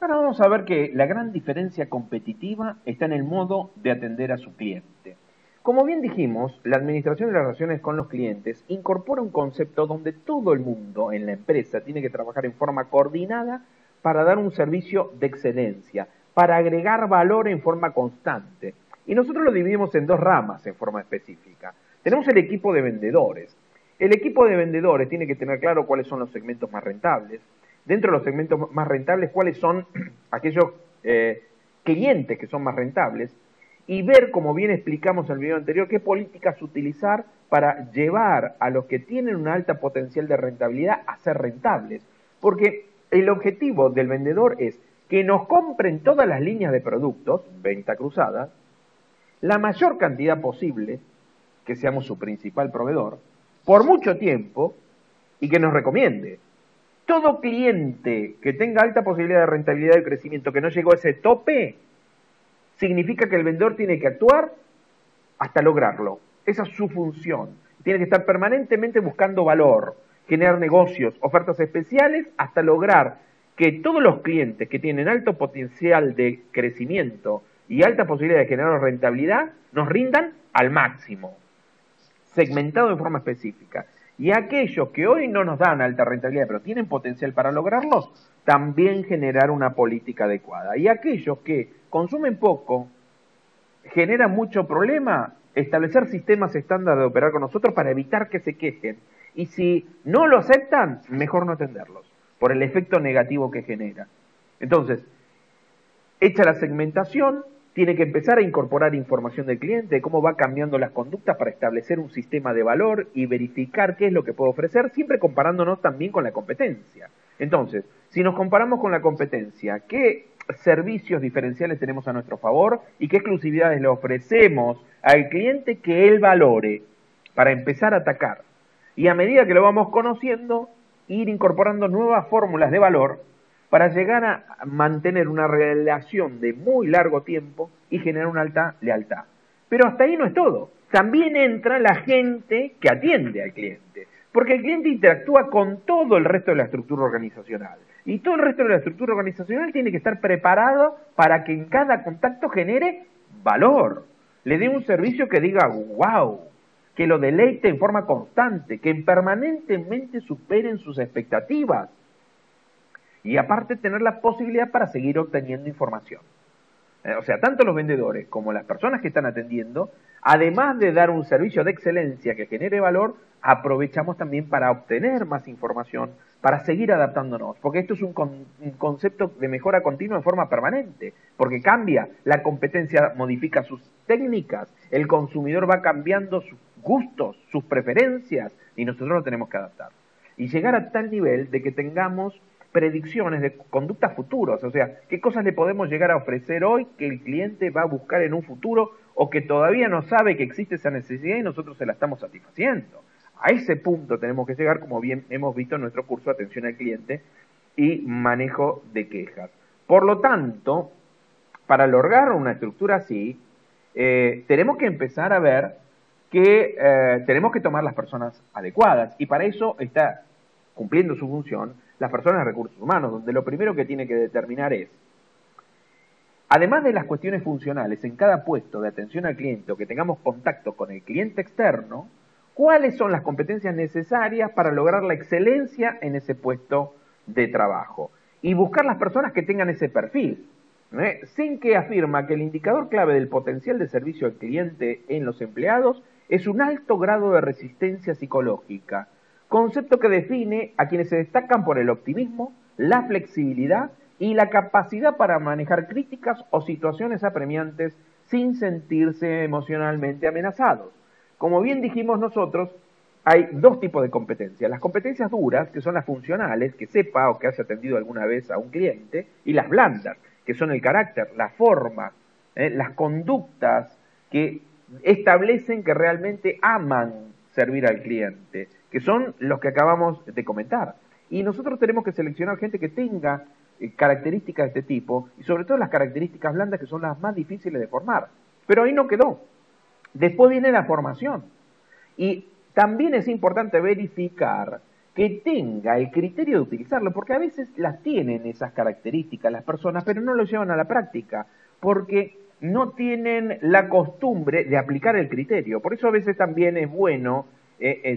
Ahora vamos a ver que la gran diferencia competitiva está en el modo de atender a su cliente. Como bien dijimos, la administración de las relaciones con los clientes incorpora un concepto donde todo el mundo en la empresa tiene que trabajar en forma coordinada para dar un servicio de excelencia, para agregar valor en forma constante. Y nosotros lo dividimos en dos ramas en forma específica. Tenemos el equipo de vendedores. El equipo de vendedores tiene que tener claro cuáles son los segmentos más rentables. Dentro de los segmentos más rentables, cuáles son aquellos clientes que son más rentables y ver, como bien explicamos en el video anterior, qué políticas utilizar para llevar a los que tienen una alta potencial de rentabilidad a ser rentables. Porque el objetivo del vendedor es que nos compren todas las líneas de productos, venta cruzada, la mayor cantidad posible, que seamos su principal proveedor, por mucho tiempo y que nos recomiende. Todo cliente que tenga alta posibilidad de rentabilidad y crecimiento que no llegó a ese tope, significa que el vendedor tiene que actuar hasta lograrlo. Esa es su función. Tiene que estar permanentemente buscando valor, generar negocios, ofertas especiales, hasta lograr que todos los clientes que tienen alto potencial de crecimiento y alta posibilidad de generar rentabilidad, nos rindan al máximo, segmentado de forma específica. Y aquellos que hoy no nos dan alta rentabilidad, pero tienen potencial para lograrlos, también generar una política adecuada. Y aquellos que consumen poco, generan mucho problema, establecer sistemas estándar de operar con nosotros para evitar que se quejen. Y si no lo aceptan, mejor no atenderlos, por el efecto negativo que genera. Entonces, hecha la segmentación, tiene que empezar a incorporar información del cliente, de cómo va cambiando las conductas para establecer un sistema de valor y verificar qué es lo que puede ofrecer, siempre comparándonos también con la competencia. Entonces, si nos comparamos con la competencia, ¿qué servicios diferenciales tenemos a nuestro favor y qué exclusividades le ofrecemos al cliente que él valore para empezar a atacar? Y a medida que lo vamos conociendo, ir incorporando nuevas fórmulas de valor para llegar a mantener una relación de muy largo tiempo y generar una alta lealtad. Pero hasta ahí no es todo. También entra la gente que atiende al cliente, porque el cliente interactúa con todo el resto de la estructura organizacional. Y todo el resto de la estructura organizacional tiene que estar preparado para que en cada contacto genere valor. Le dé un servicio que diga, wow, que lo deleite en forma constante, que permanentemente superen sus expectativas. Y aparte tener la posibilidad para seguir obteniendo información. O sea, tanto los vendedores como las personas que están atendiendo, además de dar un servicio de excelencia que genere valor, aprovechamos también para obtener más información, para seguir adaptándonos, porque esto es un concepto de mejora continua en forma permanente, porque cambia, la competencia modifica sus técnicas, el consumidor va cambiando sus gustos, sus preferencias, y nosotros lo tenemos que adaptar. Y llegar a tal nivel de que tengamos predicciones de conductas futuras, o sea, qué cosas le podemos llegar a ofrecer hoy que el cliente va a buscar en un futuro o que todavía no sabe que existe esa necesidad y nosotros se la estamos satisfaciendo. A ese punto tenemos que llegar, como bien hemos visto en nuestro curso de atención al cliente y manejo de quejas. Por lo tanto, para lograr una estructura así, tenemos que empezar a ver que tenemos que tomar las personas adecuadas y para eso está cumpliendo su función las personas de recursos humanos, donde lo primero que tiene que determinar es, además de las cuestiones funcionales en cada puesto de atención al cliente o que tengamos contacto con el cliente externo, cuáles son las competencias necesarias para lograr la excelencia en ese puesto de trabajo. Y buscar las personas que tengan ese perfil. Sin que afirma que el indicador clave del potencial de servicio al cliente en los empleados es un alto grado de resistencia psicológica, concepto que define a quienes se destacan por el optimismo, la flexibilidad y la capacidad para manejar críticas o situaciones apremiantes sin sentirse emocionalmente amenazados. Como bien dijimos nosotros, hay dos tipos de competencias. Las competencias duras, que son las funcionales, que sepa o que haya atendido alguna vez a un cliente, y las blandas, que son el carácter, la forma, las conductas que establecen que realmente aman servir al cliente, que son los que acabamos de comentar. Y nosotros tenemos que seleccionar gente que tenga características de este tipo, y sobre todo las características blandas que son las más difíciles de formar. Pero ahí no quedó. Después viene la formación. Y también es importante verificar que tenga el criterio de utilizarlo, porque a veces las tienen esas características las personas, pero no lo llevan a la práctica, porque no tienen la costumbre de aplicar el criterio. Por eso a veces también es bueno,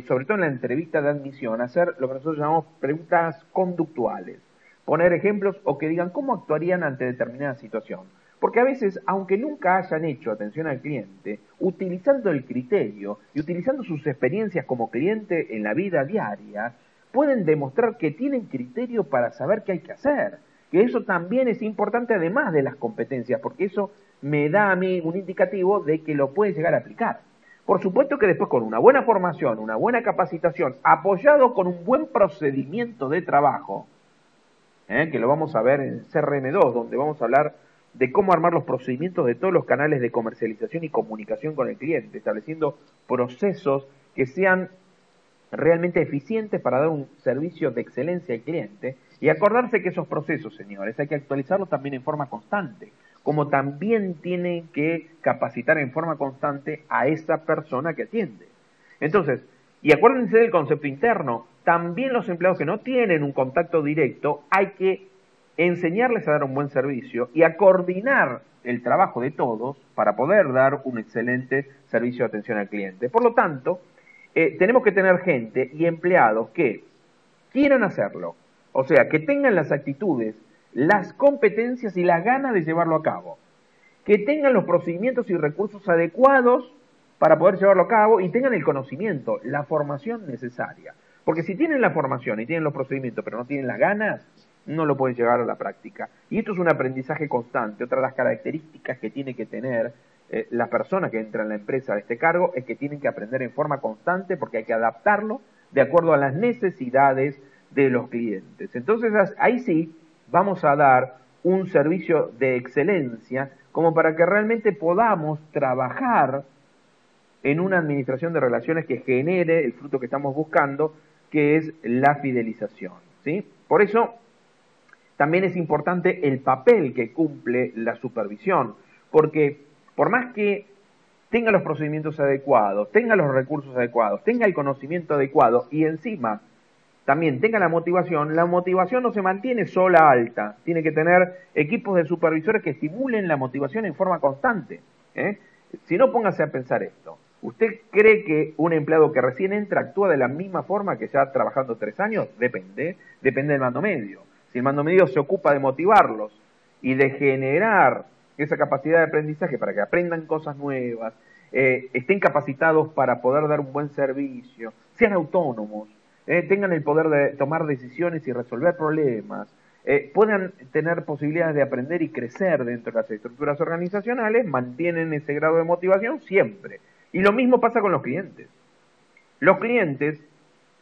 sobre todo en la entrevista de admisión, hacer lo que nosotros llamamos preguntas conductuales, poner ejemplos o que digan cómo actuarían ante determinada situación. Porque a veces, aunque nunca hayan hecho atención al cliente, utilizando el criterio y utilizando sus experiencias como cliente en la vida diaria, pueden demostrar que tienen criterio para saber qué hay que hacer. Que eso también es importante además de las competencias, porque eso me da a mí un indicativo de que lo pueden llegar a aplicar. Por supuesto que después con una buena formación, una buena capacitación, apoyado con un buen procedimiento de trabajo, que lo vamos a ver en CRM2, donde vamos a hablar de cómo armar los procedimientos de todos los canales de comercialización y comunicación con el cliente, estableciendo procesos que sean realmente eficientes para dar un servicio de excelencia al cliente, y acordarse que esos procesos, señores, hay que actualizarlos también en forma constante, como también tienen que capacitar en forma constante a esa persona que atiende. Entonces, y acuérdense del concepto interno, también los empleados que no tienen un contacto directo, hay que enseñarles a dar un buen servicio y a coordinar el trabajo de todos para poder dar un excelente servicio de atención al cliente. Por lo tanto, tenemos que tener gente y empleados que quieran hacerlo, o sea, que tengan las actitudes, las competencias y las ganas de llevarlo a cabo, que tengan los procedimientos y recursos adecuados para poder llevarlo a cabo y tengan el conocimiento, la formación necesaria. Porque si tienen la formación y tienen los procedimientos pero no tienen las ganas, no lo pueden llevar a la práctica. Y esto es un aprendizaje constante. Otra de las características que tiene que tener la persona que entra en la empresa a este cargo es que tienen que aprender en forma constante porque hay que adaptarlo de acuerdo a las necesidades de los clientes. Entonces ahí sí vamos a dar un servicio de excelencia como para que realmente podamos trabajar en una administración de relaciones que genere el fruto que estamos buscando, que es la fidelización, ¿sí? Por eso también es importante el papel que cumple la supervisión, porque por más que tenga los procedimientos adecuados, tenga los recursos adecuados, tenga el conocimiento adecuado y encima también tenga la motivación no se mantiene sola alta, tiene que tener equipos de supervisores que estimulen la motivación en forma constante. Si no, póngase a pensar esto. ¿Usted cree que un empleado que recién entra actúa de la misma forma que ya trabajando 3 años? Depende del mando medio. Si el mando medio se ocupa de motivarlos y de generar esa capacidad de aprendizaje para que aprendan cosas nuevas, estén capacitados para poder dar un buen servicio, sean autónomos, tengan el poder de tomar decisiones y resolver problemas, puedan tener posibilidades de aprender y crecer dentro de las estructuras organizacionales, mantienen ese grado de motivación siempre. Y lo mismo pasa con los clientes. Los clientes,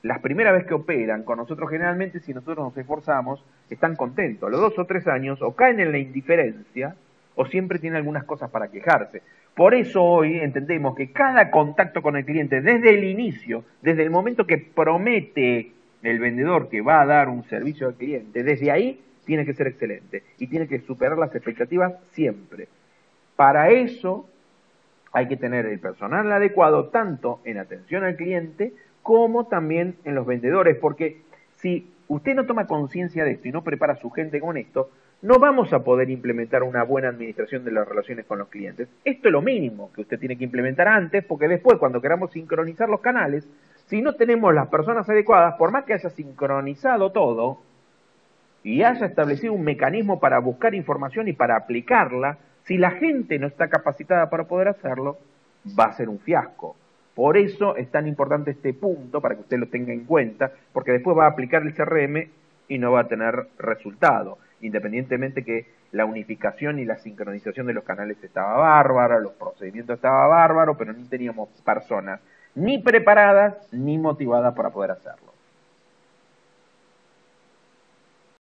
las primeras veces que operan con nosotros, generalmente, si nosotros nos esforzamos, están contentos. A los 2 o 3 años, o caen en la indiferencia, o siempre tienen algunas cosas para quejarse. Por eso hoy entendemos que cada contacto con el cliente, desde el inicio, desde el momento que promete el vendedor que va a dar un servicio al cliente, desde ahí tiene que ser excelente y tiene que superar las expectativas siempre. Para eso hay que tener el personal adecuado tanto en atención al cliente como también en los vendedores, porque si usted no toma conciencia de esto y no prepara a su gente con esto, no vamos a poder implementar una buena administración de las relaciones con los clientes. Esto es lo mínimo que usted tiene que implementar antes, porque después cuando queramos sincronizar los canales, si no tenemos las personas adecuadas, por más que haya sincronizado todo y haya establecido un mecanismo para buscar información y para aplicarla, si la gente no está capacitada para poder hacerlo, va a ser un fiasco. Por eso es tan importante este punto, para que usted lo tenga en cuenta, porque después va a aplicar el CRM y no va a tener resultado, independientemente que la unificación y la sincronización de los canales estaba bárbara, los procedimientos estaban bárbaros, pero ni teníamos personas ni preparadas ni motivadas para poder hacerlo.